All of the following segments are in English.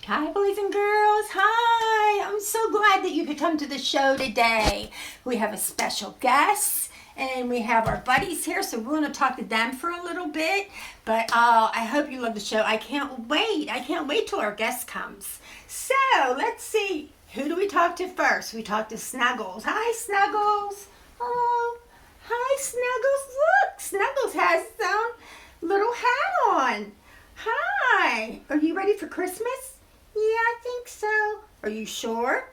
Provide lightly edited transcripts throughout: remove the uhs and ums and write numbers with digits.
Hi, boys and girls. Hi. I'm so glad that you could come to the show today. We have a special guest and we have our buddies here, so we're going to talk to them for a little bit. But I hope you love the show. I can't wait. I can't wait till our guest comes. So let's see. Who do we talk to first? We talk to Snuggles. Hi, Snuggles. Oh, hi, Snuggles. Look, Snuggles has some little hat on. Hi. Are you ready for Christmas? Yeah, I think so. Are you sure?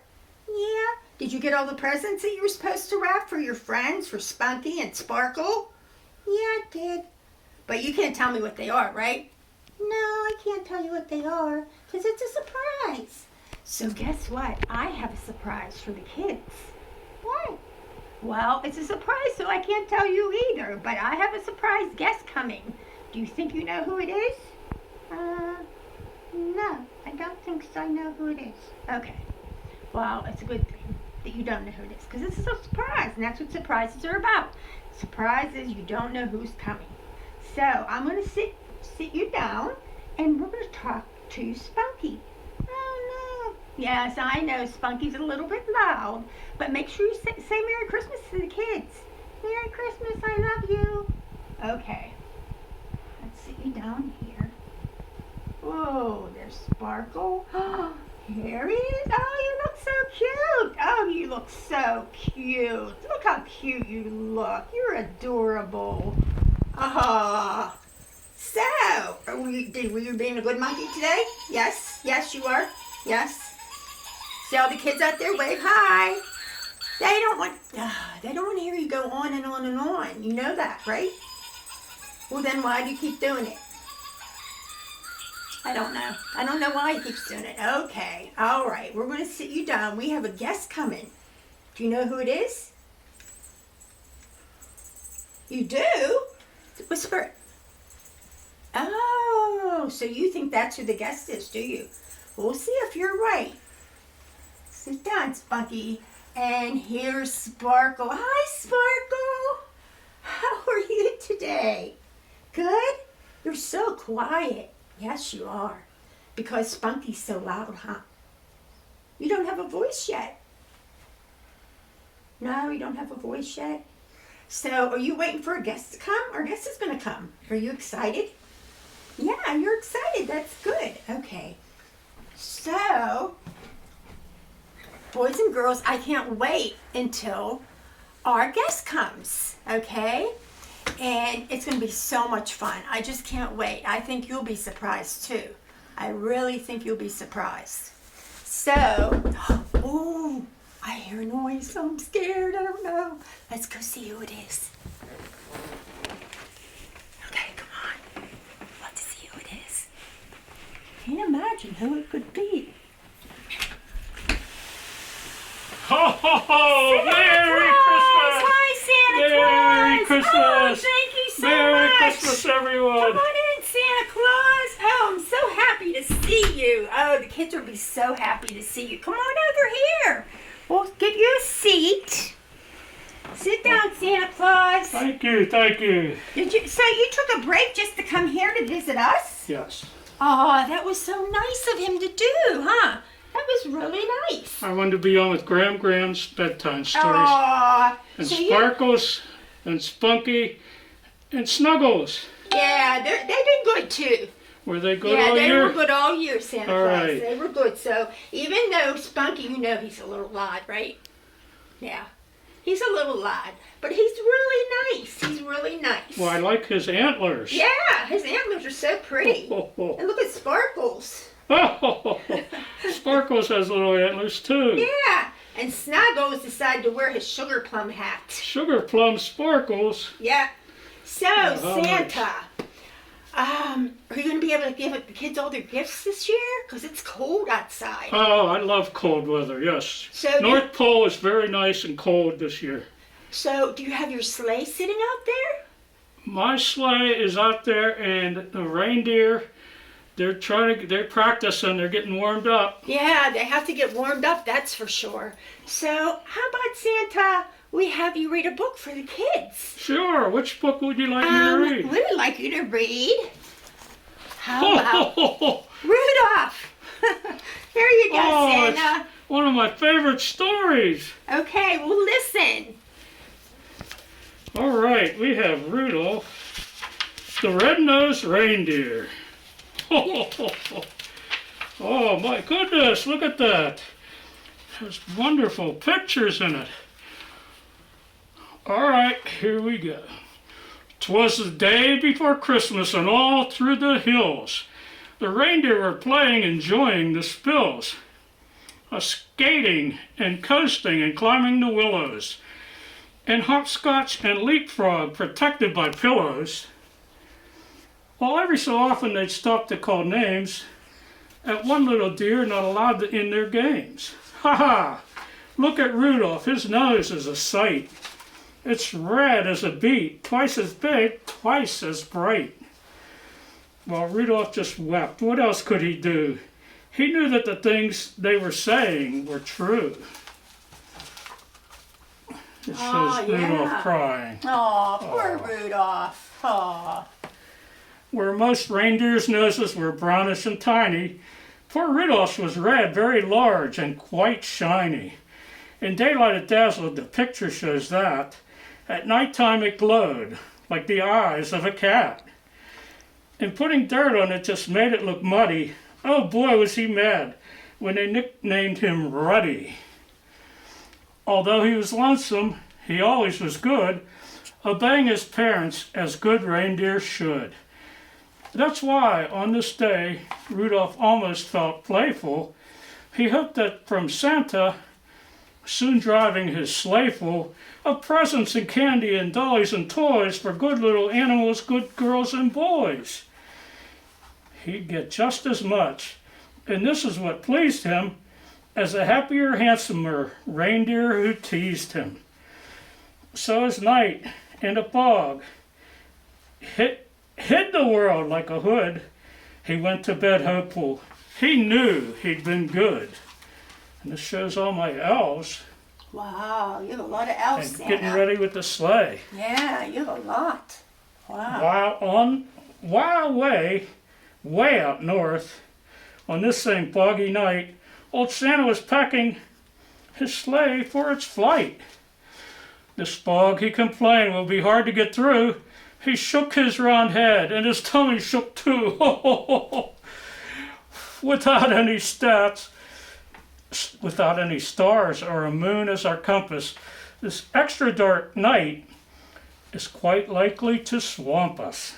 Yeah. Did you get all the presents that you were supposed to wrap for your friends, for Spunky and Sparkle? Yeah, I did. But you can't tell me what they are, right? No, I can't tell you what they are, because it's a surprise. So guess what? I have a surprise for the kids. What? Well, it's a surprise, so I can't tell you either, but I have a surprise guest coming. Do you think you know who it is? No, I don't think so. I know who it is. Okay. Well, it's a good thing that you don't know who it is, because this is a surprise, and that's what surprises are about. Surprises, you don't know who's coming. So I'm going to sit you down, and we're going to talk to Spunky. Oh, no. Yes, I know Spunky's a little bit loud, but make sure you say Merry Christmas to the kids. Merry Christmas, I love you. Okay. Let's sit you down here. Whoa, there's Sparkle. Here he is. Oh, you look so cute. Oh, you look so cute. Look how cute you look. You're adorable. Ah. So, were you being a good monkey today? Yes? Yes, you are? Yes? See all the kids out there? Wave hi. They don't want to hear you go on and on and on. You know that, right? Well, then why do you keep doing it? I don't know. I don't know why he keeps doing it. Okay. All right. We're going to sit you down. We have a guest coming. Do you know who it is? You do? Whisper it. Oh, so you think that's who the guest is, do you? We'll see if you're right. Sit down, Spunky. And here's Sparkle. Hi, Sparkle. How are you today? Good? You're so quiet. Yes, you are. Because Spunky's so loud, huh? You don't have a voice yet. No, you don't have a voice yet? So, are you waiting for a guest to come? Our guest is going to come. Are you excited? Yeah, you're excited. That's good. Okay. So, boys and girls, I can't wait until our guest comes. Okay? And it's going to be so much fun. I just can't wait. I think you'll be surprised too. I really think you'll be surprised. So, ooh, I hear a noise, so I'm scared. I don't know. Let's go see who it is. Okay, come on. Let's see who it is. Can't imagine who it could be. Ho, ho, ho! Merry Christmas! Hi, Santa Merry Claus! Christmas! Oh, thank you so Merry much! Christmas, everyone! Come on in, Santa Claus! Oh, I'm so happy to see you. Oh, the kids will be so happy to see you. Come on over here. We'll get you a seat. Sit down, Santa Claus. Thank you, thank you. So you took a break just to come here to visit us? Yes. Oh, that was so nice of him to do, huh? That was really nice. I wanted to be on with Graham's bedtime stories. Aw. And So Sparkles, and Spunky, and Snuggles. yeah, they've been good too. Were they good Yeah, all they year? were good all year, Santa All Claus. right. They were good. So even though Spunky, you know he's a little odd, right? Yeah. He's a little odd, but he's really nice. He's really nice. Well, I like his antlers. Yeah, his antlers are so pretty. Ho, ho, And look at Sparkles. ho. Sparkles has little antlers too. Yeah. And Snuggles decided to wear his sugar plum hat. Sugar plum Sparkles. Yeah. So, how Santa, are you going to be able to give the kids all their gifts this year? Because it's cold outside. Oh, I love cold weather, yes. So North Pole is very nice and cold this year. So, do you have your sleigh sitting out there? My sleigh is out there, and the reindeer, they're practicing, they're getting warmed up. Yeah, they have to get warmed up, that's for sure. So, how about Santa, we have you read a book for the kids? Sure, which book would you like me to read? We would like you to read. How about Rudolph? go, Oh, it's Santa. one of my favorite stories. Okay, well, listen. All right, we have Rudolph, the red-nosed reindeer. Oh my goodness, look at that. There's wonderful pictures in it. All right, here we go. 'Twas the day before Christmas, and all through the hills the reindeer were playing, enjoying the spills, skating and coasting and climbing the willows, and hopscotch and leapfrog protected by pillows. While every so often they'd stop to call names at one little deer not allowed in their games. Ha ha! Look at Rudolph, his nose is a sight. It's red as a beet, twice as big, twice as bright. Well, Rudolph just wept. What else could he do? He knew that the things they were saying were true. It shows Rudolph crying. Oh, poor Rudolph. Oh. Where most reindeers' noses were brownish and tiny, poor Rudolph's was red, very large, and quite shiny. In daylight it dazzled, the picture shows that. At nighttime it glowed, like the eyes of a cat. And putting dirt on it just made it look muddy. Oh boy, was he mad when they nicknamed him Ruddy. Although he was lonesome, he always was good, obeying his parents as good reindeer should. That's why, on this day, Rudolph almost felt playful. He hoped that from Santa, soon driving his sleigh full of presents and candy and dollies and toys for good little animals, good girls and boys, he'd get just as much, and this is what pleased him, as a happier, handsomer reindeer who teased him. So as night and a fog hid the world like a hood, he went to bed hopeful. He knew he'd been good. And this shows all my elves. Wow, you have a lot of elves, And Santa. getting ready with the sleigh. Yeah, you have a lot. Wow. While way out north, on this same foggy night, old Santa was packing his sleigh for its flight. This fog, he complained, will be hard to get through. He shook his round head, and his tummy shook too. Without any without any stars or a moon as our compass, this extra dark night is quite likely to swamp us.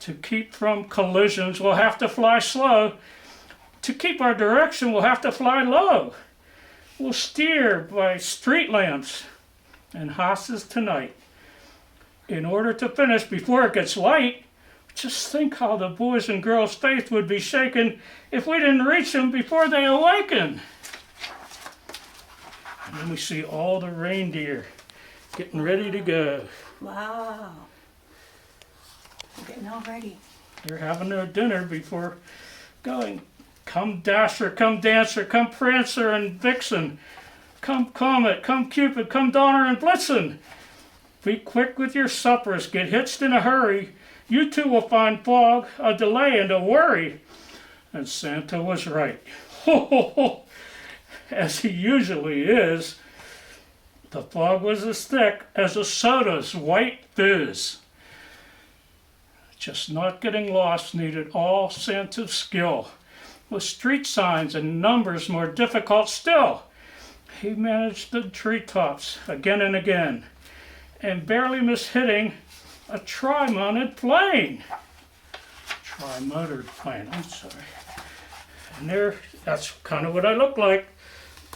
To keep from collisions, we'll have to fly slow. To keep our direction, we'll have to fly low. We'll steer by street lamps and hosses tonight. In order to finish before it gets light, just think how the boys and girls' faith would be shaken if we didn't reach them before they awaken. And then we see all the reindeer getting ready to go. Wow. We're getting all ready. They're having their dinner before going. Come Dasher, come Dancer, come Prancer and Vixen. Come Comet, come Cupid, come Donner and Blitzen. Be quick with your suppers, get hitched in a hurry. You too will find fog, a delay and a worry. And Santa was right. Ho, ho, ho. As he usually is. The fog was as thick as a soda's white fizz. Just not getting lost needed all Santa's skill. With street signs and numbers more difficult still, he managed the treetops again and again, and barely missed hitting a tri-mounted plane. Tri-motored plane, I'm sorry. And that's kind of what I look like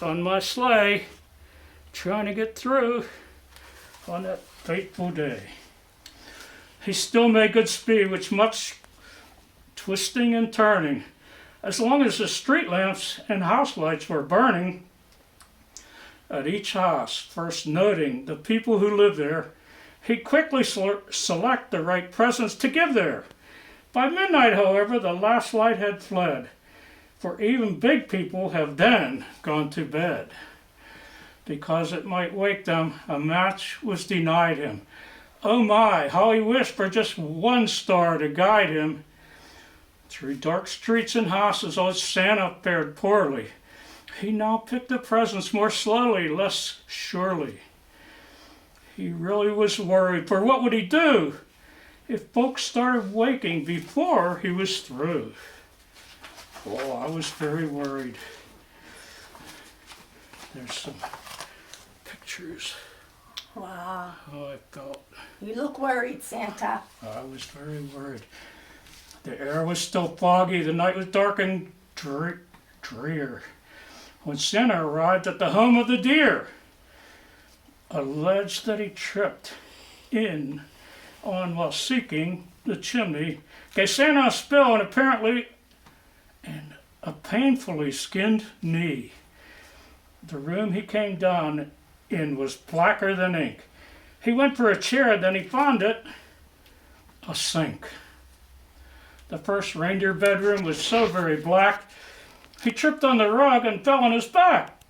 on my sleigh, trying to get through on that fateful day. He still made good speed, with much twisting and turning. As long as the street lamps and house lights were burning, at each house, first noting the people who lived there, he'd quickly select the right presents to give there. By midnight, however, the last light had fled, for even big people have then gone to bed. Because it might wake them, a match was denied him. Oh my, how he wished for just one star to guide him. Through dark streets and houses, old Santa fared poorly. He now picked the presents more slowly, less surely. He really was worried, for what would he do if folks started waking before he was through? Oh, I was very worried. There's some pictures. Wow. Oh, I felt. You look worried, Santa. I was very worried. The air was still foggy. The night was dark and drear. When Santa arrived at the home of the deer, alleged that he tripped in on while seeking the chimney, gave Santa a spill and a painfully skinned knee. The room he came down in was blacker than ink. He went for a chair, then he found it a sink. The first reindeer bedroom was so very black, he tripped on the rug and fell on his back.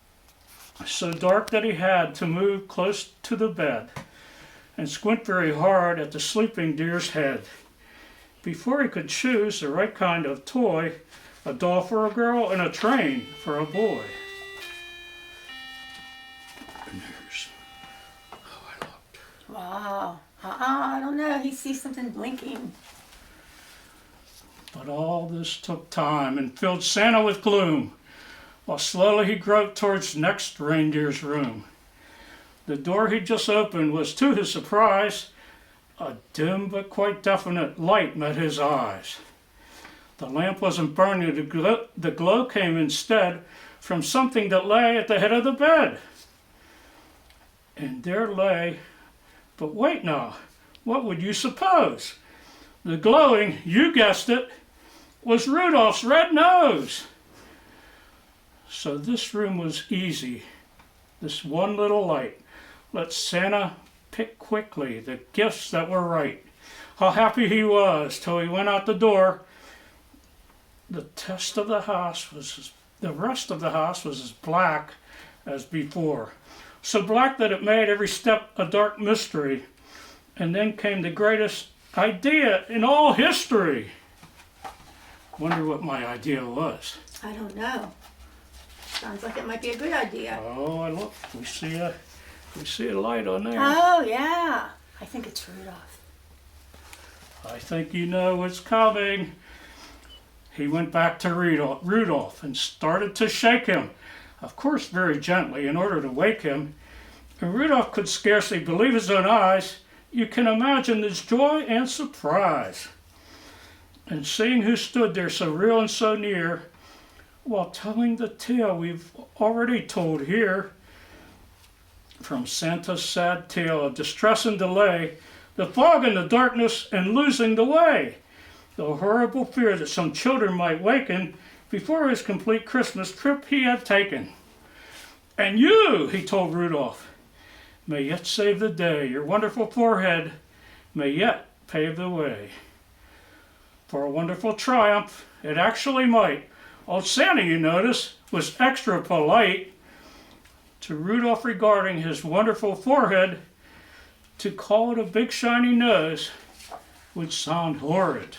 So dark that he had to move close to the bed and squint very hard at the sleeping deer's head before he could choose the right kind of toy, a doll for a girl and a train for a boy. And here's how I looked. Wow. I don't know. He sees something blinking. But all this took time and filled Santa with gloom, while slowly he groped towards next reindeer's room. The door he'd just opened was, to his surprise, a dim but quite definite light met his eyes. The lamp wasn't burning, the glow came instead from something that lay at the head of the bed. And there lay, but wait now, what would you suppose? The glowing, you guessed it, was Rudolph's red nose. So this room was easy, this one little light. Let Santa pick quickly the gifts that were right. How happy he was till he went out the door. The rest of the house was as black as before. So black that it made every step a dark mystery. And then came the greatest idea in all history. Wonder what my idea was. I don't know. Sounds like it might be a good idea. Oh, and look, we see a light on there. Oh, yeah. I think it's Rudolph. I think you know what's coming. He went back to Rudolph and started to shake him, of course very gently, in order to wake him. And Rudolph could scarcely believe his own eyes. You can imagine his joy and surprise. And seeing who stood there so real and so near, while telling the tale we've already told here, from Santa's sad tale of distress and delay, the fog and the darkness and losing the way, the horrible fear that some children might waken before his complete Christmas trip he had taken. And you, he told Rudolph, may yet save the day. Your wonderful forehead may yet pave the way for a wonderful triumph. It actually might. Old Santa, you notice, was extra polite to Rudolph regarding his wonderful forehead. To call it a big shiny nose would sound horrid.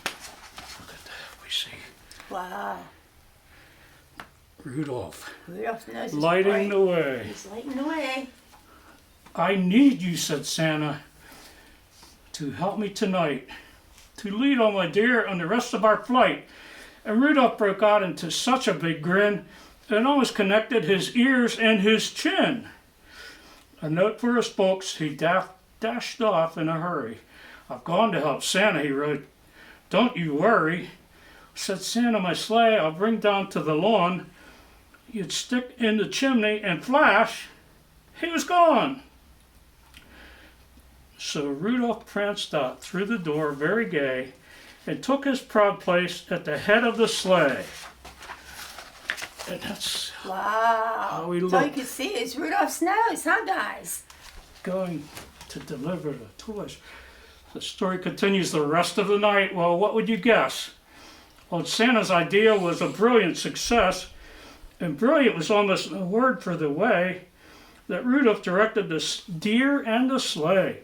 Look at that, we see Wow. Rudolph Rudolph's nose is lighting bright. the way. He's lighting the way. I need you, said Santa, to help me tonight, to lead all my deer on the rest of our flight. And Rudolph broke out into such a big grin that it almost connected his ears and his chin. A note for his folks, he dashed off in a hurry. I've gone to help Santa, he wrote. Don't you worry. Said Santa, my sleigh I'll bring down to the lawn. You'd stick in the chimney and flash, he was gone. So Rudolph pranced out through the door very gay and took his proud place at the head of the sleigh. And that's Wow. how we That's all you look, can see is Rudolph's nose, huh, guys? going to deliver the toys. The story continues the rest of the night. Well, what would you guess? Well, Santa's idea was a brilliant success, and brilliant was almost a word for the way that Rudolph directed the deer and the sleigh.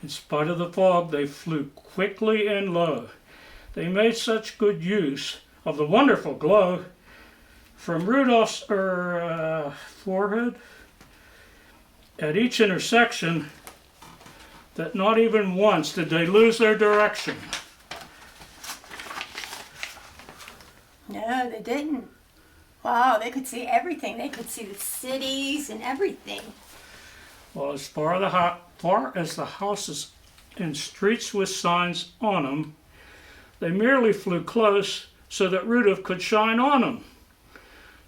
In spite of the fog, they flew quickly and low. They made such good use of the wonderful glow from Rudolph's forehead at each intersection that not even once did they lose their direction. No, they didn't. Wow, they could see everything. They could see the cities and everything. Well, as far as the houses and streets with signs on them, they merely flew close so that Rudolph could shine on them.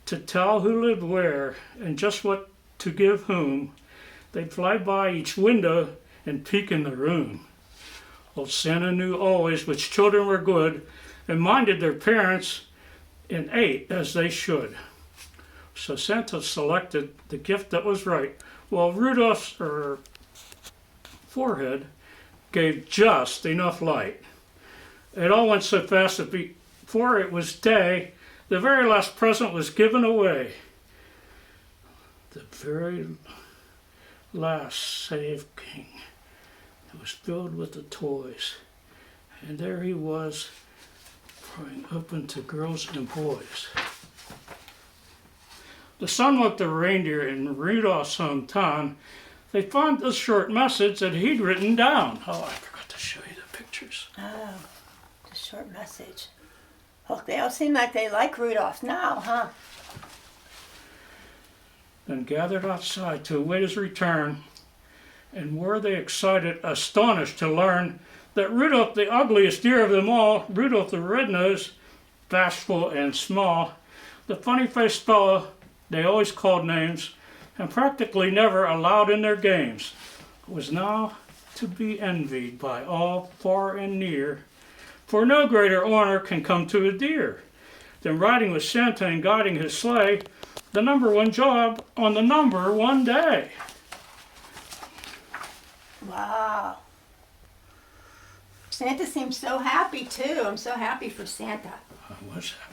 To tell who lived where and just what to give whom, they'd fly by each window and peek in the room. Old Santa knew always which children were good and minded their parents and ate as they should. So Santa selected the gift that was right, while Rudolph's forehead gave just enough light. It all went so fast that before it was day, the very last present was given away. The very last save king. It was filled with the toys. And there he was, prying open to girls and boys. The sun woke the reindeer in Rudolph's hometown. They found the short message that he'd written down. Oh, I forgot to show you the pictures. Oh, the short message. Well, they all seem like they like Rudolph now, huh? Then gathered outside to await his return, and were they excited, astonished to learn that Rudolph, the ugliest deer of them all, Rudolph the Red-Nosed, bashful and small, the funny-faced fellow they always called names and practically never allowed in their games, was now to be envied by all far and near, for no greater honor can come to a deer than riding with Santa and guiding his sleigh, the #1 job on the #1 day. Wow. Santa seems so happy too. I'm so happy for Santa. I was happy.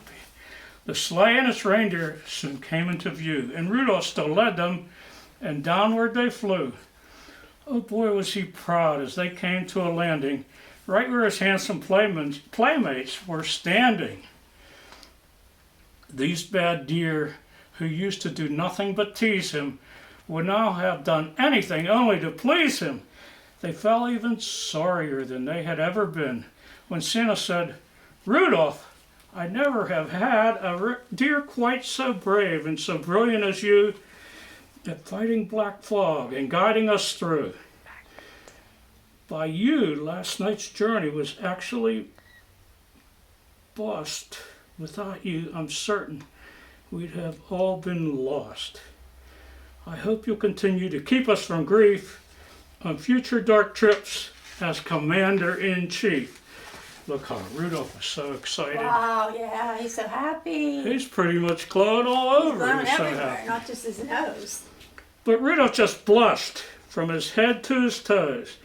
The sleigh and its reindeer soon came into view, and Rudolph still led them, and downward they flew. Oh boy, was he proud as they came to a landing, right where his handsome playmates were standing. These bad deer, who used to do nothing but tease him, would now have done anything only to please him. They felt even sorrier than they had ever been when Santa said, "Rudolph, I never have had a deer quite so brave and so brilliant as you at fighting black fog and guiding us through. By you, last night's journey was actually bust. Without you, I'm certain we'd have all been lost. I hope you'll continue to keep us from grief on future dark trips as Commander-in-Chief." Look how Rudolph was so excited. Wow, yeah, he's so happy. He's pretty much glowing all over. Glowing He's so everywhere, happy. not just his nose. But Rudolph just blushed from his head to his toes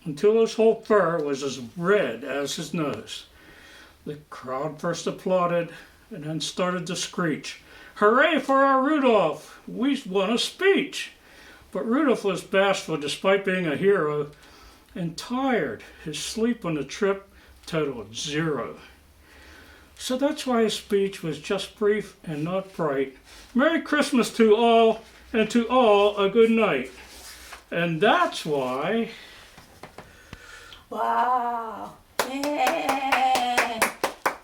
until his whole fur was as red as his nose. The crowd first applauded and then started to screech, "Hooray for our Rudolph! We won a speech!" But Rudolph was bashful despite being a hero and tired. His sleep on the trip totaled 0. So that's why his speech was just brief and not bright. Merry Christmas to all, and to all a good night. And that's why... Wow. Yay.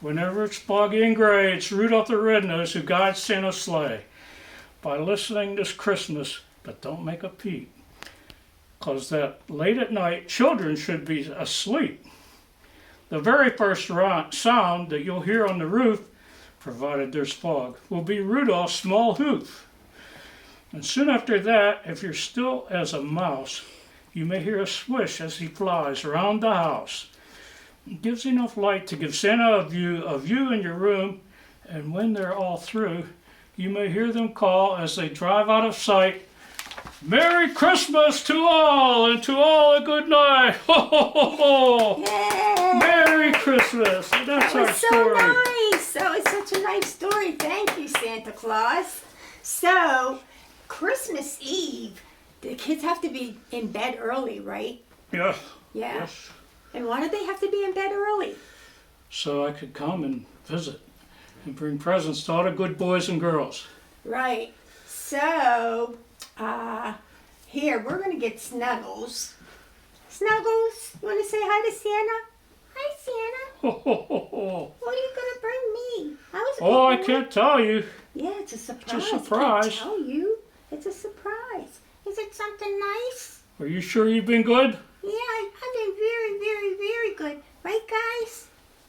Whenever it's foggy and gray, it's Rudolph the Red-Nosed who guides Santa's sleigh. By listening this Christmas, but don't make a peep, 'cause that late at night, children should be asleep. The very first sound that you'll hear on the roof, provided there's fog, will be Rudolph's small hoof. And soon after that, if you're still as a mouse, you may hear a swish as he flies around the house. It gives enough light to give Santa a view of you in your room, and when they're all through, you may hear them call as they drive out of sight, "Merry Christmas to all, and to all a good night! Ho, ho, ho, ho! Yay. Merry Christmas!" And that's That our was so story. nice. That was such a nice story. Thank you, Santa Claus. So, Christmas Eve, the kids have to be in bed early, right? Yeah. Yeah. Yes. And why did they have to be in bed early? So I could come and visit and bring presents to all the good boys and girls. Right. So, here, we're going to get Snuggles. Snuggles, you want to say hi to Santa? Hi, Santa. Ho, ho, ho, ho. What are you going to bring me? I was Oh, I hoping- can't tell you. Yeah, it's a surprise. It's a surprise. I can't tell you. It's a surprise. Is it something nice? Are you sure you've been good? Yeah, I've been very, very, very good. Right, guys?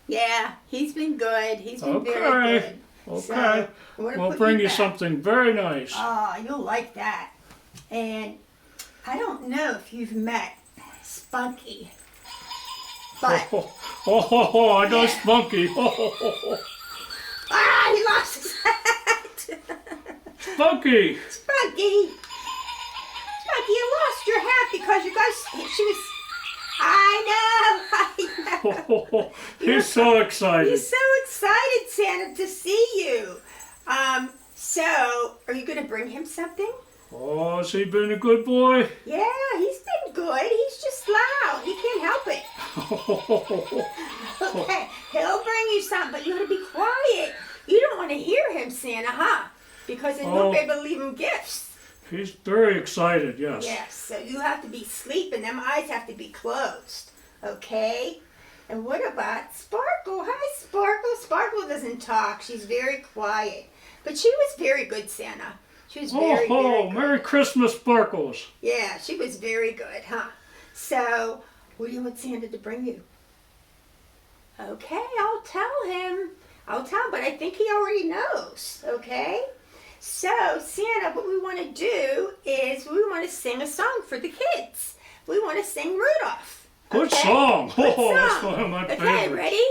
Yeah, he's been good. He's been very Okay. good. Okay. So, we're gonna We'll put bring you back. something very nice. Oh, you'll like that. And I don't know if you've met Spunky, but Oh, oh, ho, ho, I know Yeah. Spunky. Ho, ho, ho, ho. he lost his hat. Spunky! Spunky, Spunky, you lost your hat because you guys. She was. I know. Ho, ho, ho. He's so excited. He's so excited, Santa, to see you. So are you gonna bring him something? Oh, has he been a good boy? Yeah, he's been good. He's just loud. He can't help it. Ho, ho, ho, ho, ho. Okay, he'll bring you something, but you gotta be quiet. You don't want to hear him, Santa, huh? Because then Oh. you'll be able to leave him gifts. He's very excited, yes. Yes, so you have to be sleeping. Them eyes have to be closed. Okay? And what about Sparkle? Hi, Sparkle. Sparkle doesn't talk. She's very quiet. But she was very good, Santa. She was Oh, very, very ho, good. Merry Christmas, Sparkles. Yeah, she was very good, huh? So, what do you want Santa to bring you? Okay, I'll tell him. But I think he already knows, okay? So, Santa, what we want to do is we want to sing a song for the kids. We want to sing Rudolph. Good okay? song. Good Oh, that's song. one of my Okay, favorites. ready?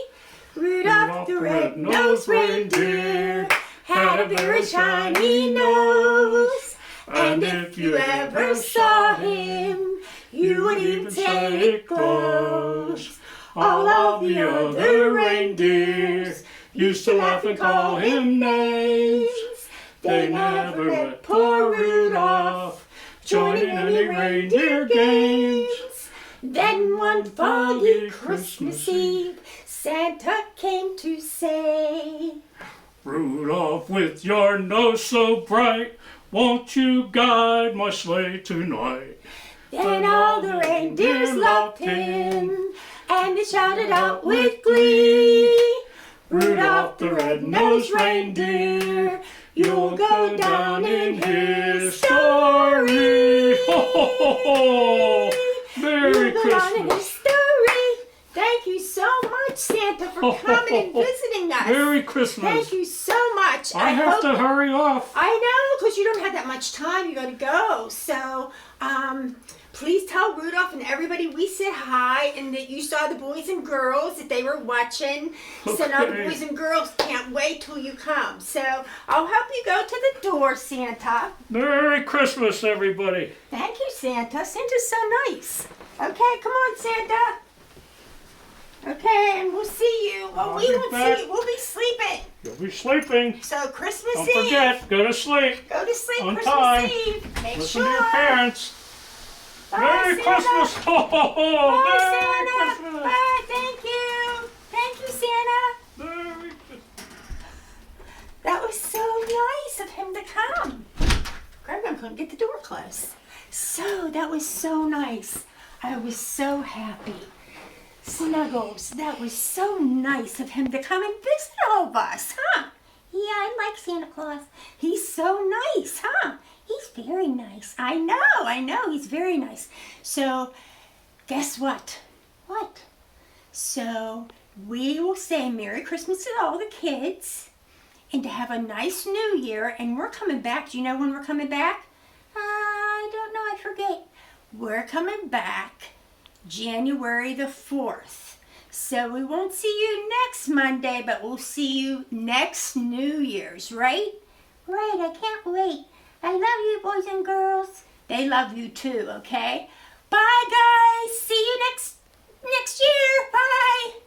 Rudolph the red-nosed reindeer had a very shiny nose. And if you ever saw him, you would even say it glows. All of the other reindeers used to laugh and call him names. They never let poor Rudolph join in any reindeer games. Then one foggy Christmas Eve, Santa came to say, Rudolph, with your nose so bright, won't you guide my sleigh tonight? then all the reindeers loved him, and they shouted out with glee, Rudolph the red-nosed reindeer, you'll go down in history. Ho, ho, ho, ho. Merry You'll go down in Christmas. history. Thank you so much, Santa, for coming and visiting us. Merry Christmas. Thank you so much. I have hope- to hurry off. I know, because you don't have that much time. You got to go. So, please tell Rudolph and everybody we said hi and that you saw the boys and girls, that they were watching. So now the Okay. boys and girls can't wait till you come. So I'll help you go to the door, Santa. Merry Christmas, everybody. Thank you, Santa. Santa's so nice. Okay, come on, Santa. Okay, and we'll see you. Well, I'll we be won't back. see you. We'll be sleeping. You'll be sleeping. So Christmas Don't Eve. forget, go to sleep. Go to sleep On Christmas time. Eve. Make Listen sure. to your parents. Bye, Merry Santa. Christmas. Ho, ho, ho. Bye, Merry Santa. Christmas. Bye. Thank you. Thank you, Santa. Merry Christmas. That was so nice of him to come. Grandma couldn't get the door closed. So that was so nice. I was so happy. Snuggles, that was so nice of him to come and visit all of us, huh? Yeah, I like Santa Claus. He's so nice, huh? He's very nice. I know, he's very nice. So, guess what? What? So, we will say Merry Christmas to all the kids and to have a nice new year. And we're coming back. Do you know when we're coming back? I don't know, I forget. We're coming back January the 4th. So we won't see you next Monday, but we'll see you next New Year's, right? Right, I can't wait. I love you, boys and girls. They love you too, okay? Bye, guys. See you next year. Bye.